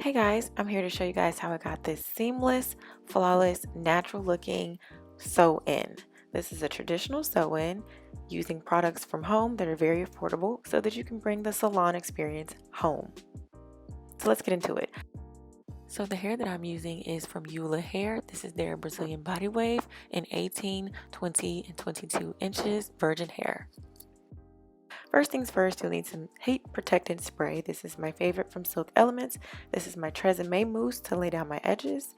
Hey guys, I'm here to show you guys how I got this seamless, flawless, natural looking sew-in. This is a traditional sew-in using products from home that are very affordable so that you can bring the salon experience home. So let's get into it. So the hair that I'm using is from ULA Hair. This is their Brazilian body wave in 18, 20, and 22 inches virgin hair. First things first, you'll need some heat protectant spray. This is my favorite from Silk Elements. This is my Tresemme mousse to lay down my edges,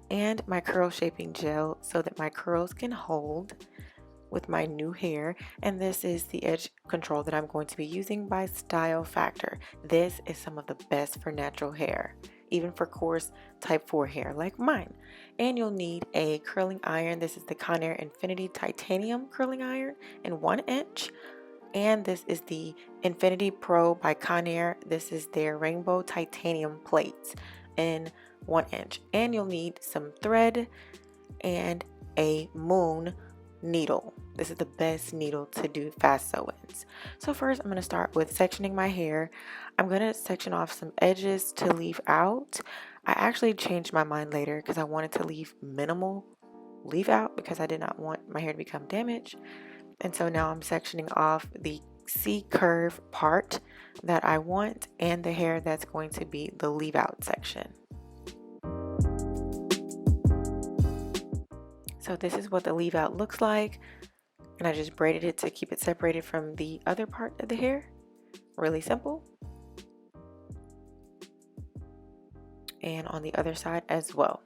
and my curl shaping gel so that my curls can hold with my new hair. And this is the edge control that I'm going to be using by Style Factor. This is some of the best for natural hair, even for coarse type 4 hair like mine. And you'll need a curling iron. This is the Conair Infinity Titanium curling iron in 1 inch. And this is the Infinity Pro by Conair. This is their rainbow titanium plates in 1 inch. And you'll need some thread and a moon needle. This is the best needle to do fast sew-ins. So first I'm going to start with sectioning my hair. I'm going to section off some edges to leave out. I actually changed my mind later because I wanted to leave minimal leave out because I did not want my hair to become damaged. And so now I'm sectioning off the C curve part that I want and the hair that's going to be the leave out section. So this is what the leave out looks like, and I just braided it to keep it separated from the other part of the hair. Really simple. And on the other side as well.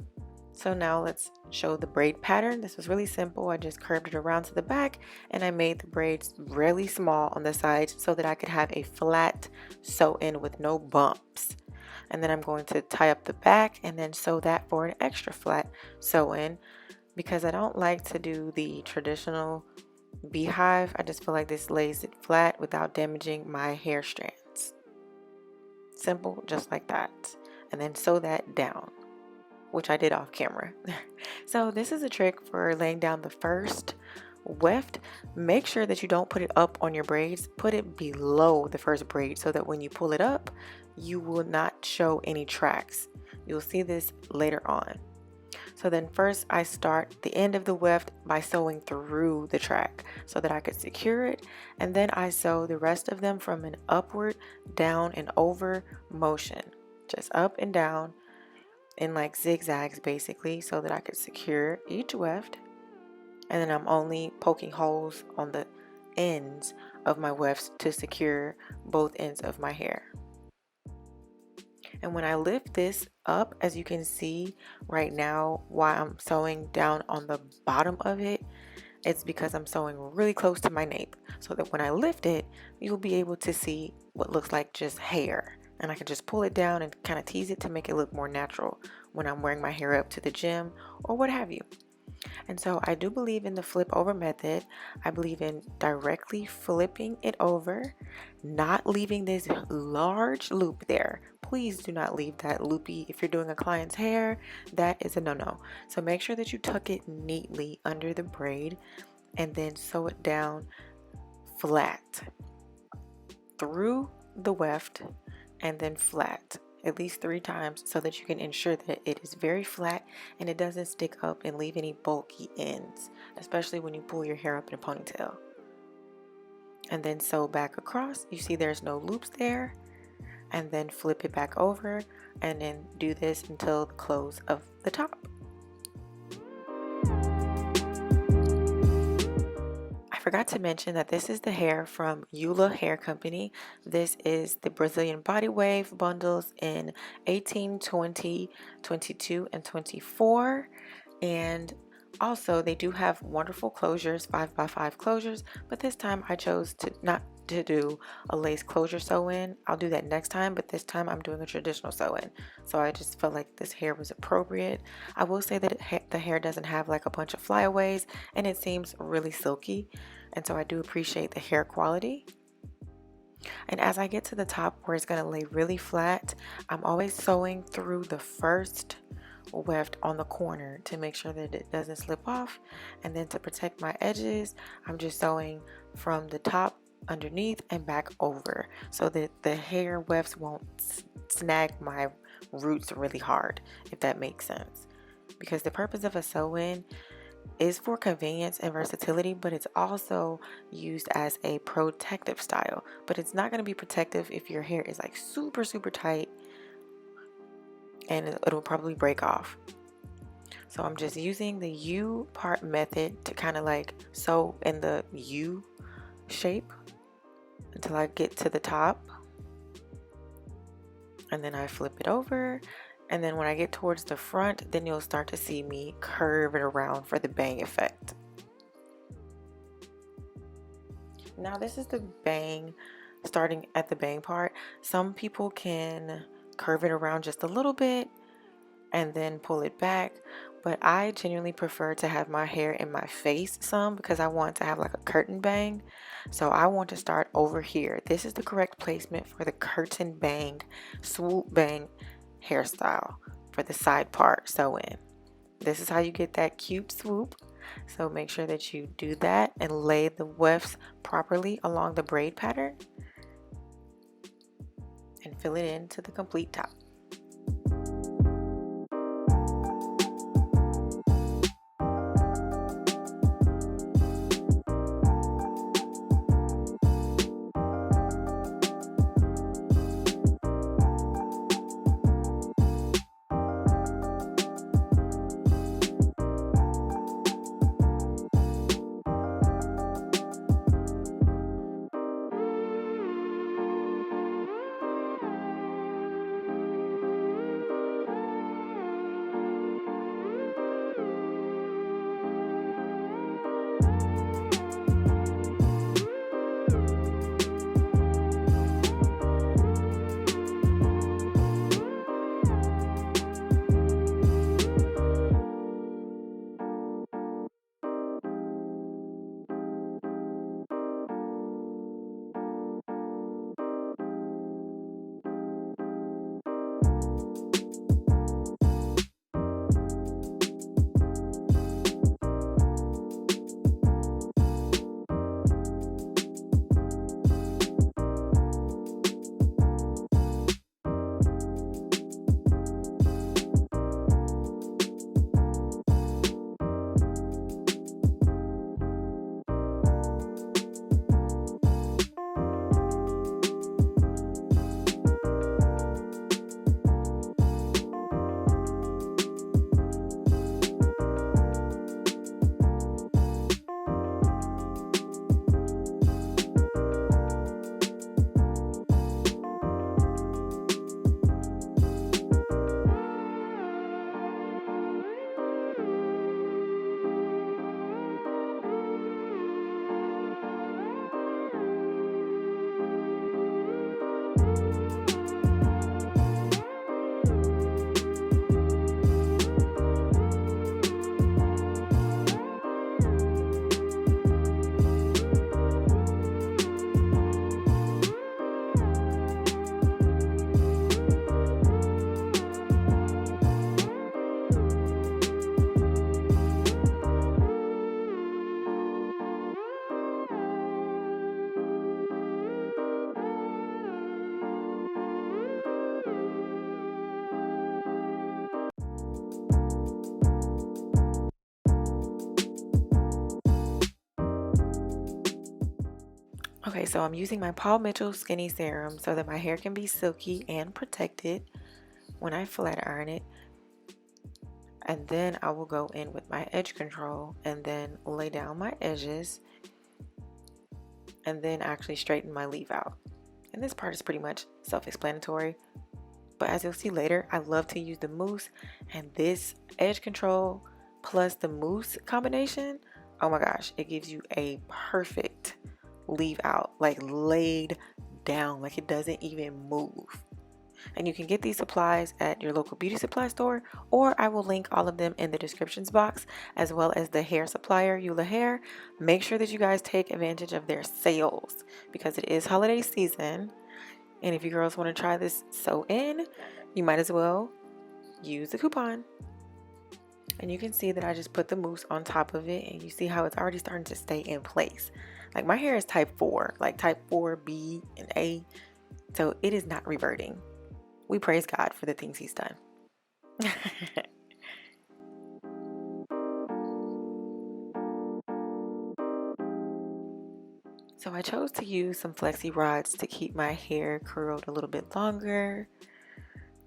So now let's show the braid pattern. This was really simple. I just curved it around to the back and I made the braids really small on the sides so that I could have a flat sew-in with no bumps. And then I'm going to tie up the back and then sew that for an extra flat sew-in because I don't like to do the traditional beehive. I just feel like this lays it flat without damaging my hair strands. Simple, just like that. And then sew that down, which I did off camera. So this is a trick for laying down the first weft. Make sure that you don't put it up on your braids. Put it below the first braid so that when you pull it up, you will not show any tracks. You'll see this later on. So then first I start the end of the weft by sewing through the track so that I could secure it. And then I sew the rest of them from an upward, down, and over motion. Just up and down in like zigzags basically so that I could secure each weft. And then I'm only poking holes on the ends of my wefts to secure both ends of my hair. And when I lift this up, as you can see right now, why I'm sewing down on the bottom of it, it's because I'm sewing really close to my nape so that when I lift it, you'll be able to see what looks like just hair. And I can just pull it down and kind of tease it to make it look more natural when I'm wearing my hair up to the gym or what have you. And so I do believe in the flip over method. I believe in directly flipping it over, not leaving this large loop there. Please do not leave that loopy if you're doing a client's hair. That is a no-no. So make sure that you tuck it neatly under the braid and then sew it down flat through the weft and then flat at least 3 times so that you can ensure that it is very flat and it doesn't stick up and leave any bulky ends, especially when you pull your hair up in a ponytail. And then sew back across. You see there's no loops there, and then flip it back over and then do this until the close of the top. I forgot to mention that this is the hair from ULA Hair Company. This is the Brazilian body wave bundles in 18, 20, 22, and 24. And also they do have wonderful closures, 5x5 closures, but this time I chose to not to do a lace closure sew-in. I'll do that next time, but this time I'm doing a traditional sew-in. So I just felt like this hair was appropriate. I will say that the hair doesn't have like a bunch of flyaways and it seems really silky. And so I do appreciate the hair quality. And as I get to the top where it's going to lay really flat, I'm always sewing through the first weft on the corner to make sure that it doesn't slip off. And then to protect my edges, I'm just sewing from the top underneath and back over so that the hair wefts won't snag my roots really hard, if that makes sense. Because the purpose of a sew-in is for convenience and versatility, but it's also used as a protective style. But it's not going to be protective if your hair is like super, super tight, and it'll probably break off. So I'm just using the U part method to kind of like sew in the U shape until I get to the top. And then I flip it over. And then when I get towards the front, then you'll start to see me curve it around for the bang effect. Now this is the bang, starting at the bang part. Some people can curve it around just a little bit and then pull it back, but I genuinely prefer to have my hair in my face some because I want to have like a curtain bang. So I want to start over here. This is the correct placement for the curtain bang, swoop bang hairstyle for the side part sew in. This is how you get that cute swoop. So make sure that you do that and lay the wefts properly along the braid pattern and fill it in to the complete top. Okay, so I'm using my Paul Mitchell Skinny Serum so that my hair can be silky and protected when I flat iron it. And then I will go in with my edge control and then lay down my edges and then actually straighten my leave out. And this part is pretty much self-explanatory, but as you'll see later, I love to use the mousse, and this edge control plus the mousse combination, oh my gosh, it gives you a perfect leave out, like laid down, like it doesn't even move. And you can get these supplies at your local beauty supply store, or I will link all of them in the descriptions box, as well as the hair supplier ULA Hair. Make sure that you guys take advantage of their sales because it is holiday season, and if you girls want to try this sew in, you might as well use the coupon. And you can see that I just put the mousse on top of it, and you see how it's already starting to stay in place. Like my hair is type 4, like type 4B and A, so it is not reverting. We praise God for the things he's done. So I chose to use some flexi rods to keep my hair curled a little bit longer,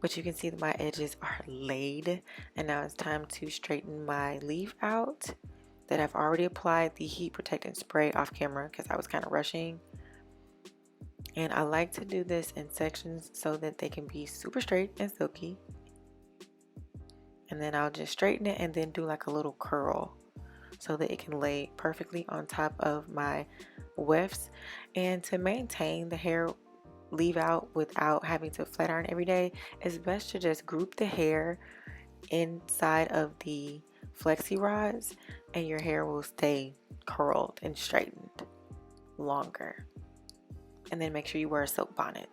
but you can see that my edges are laid, and now it's time to straighten my leave out that I've already applied the heat protectant spray off camera because I was kind of rushing. And I like to do this in sections so that they can be super straight and silky. And then I'll just straighten it and then do like a little curl so that it can lay perfectly on top of my wefts. And to maintain the hair leave out without having to flat iron every day, it's best to just group the hair inside of the flexi rods and your hair will stay curled and straightened longer. And then make sure you wear a silk bonnet.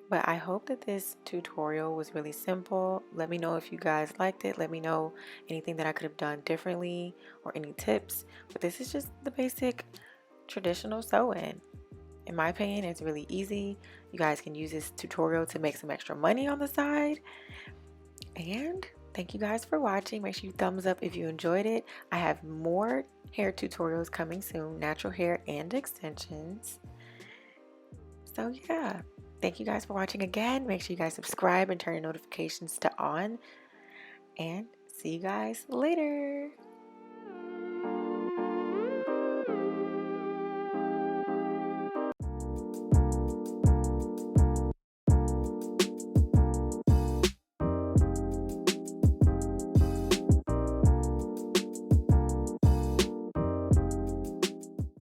But I hope that this tutorial was really simple. Let me know if you guys liked it. Let me know anything that I could have done differently or any tips. But this is just the basic traditional sew-in. In my opinion, it's really easy. You guys can use this tutorial to make some extra money on the side. And thank you guys for watching. Make sure you thumbs up if you enjoyed it. I have more hair tutorials coming soon, natural hair and extensions. So yeah, thank you guys for watching again. Make sure you guys subscribe and turn your notifications to on. And see you guys later.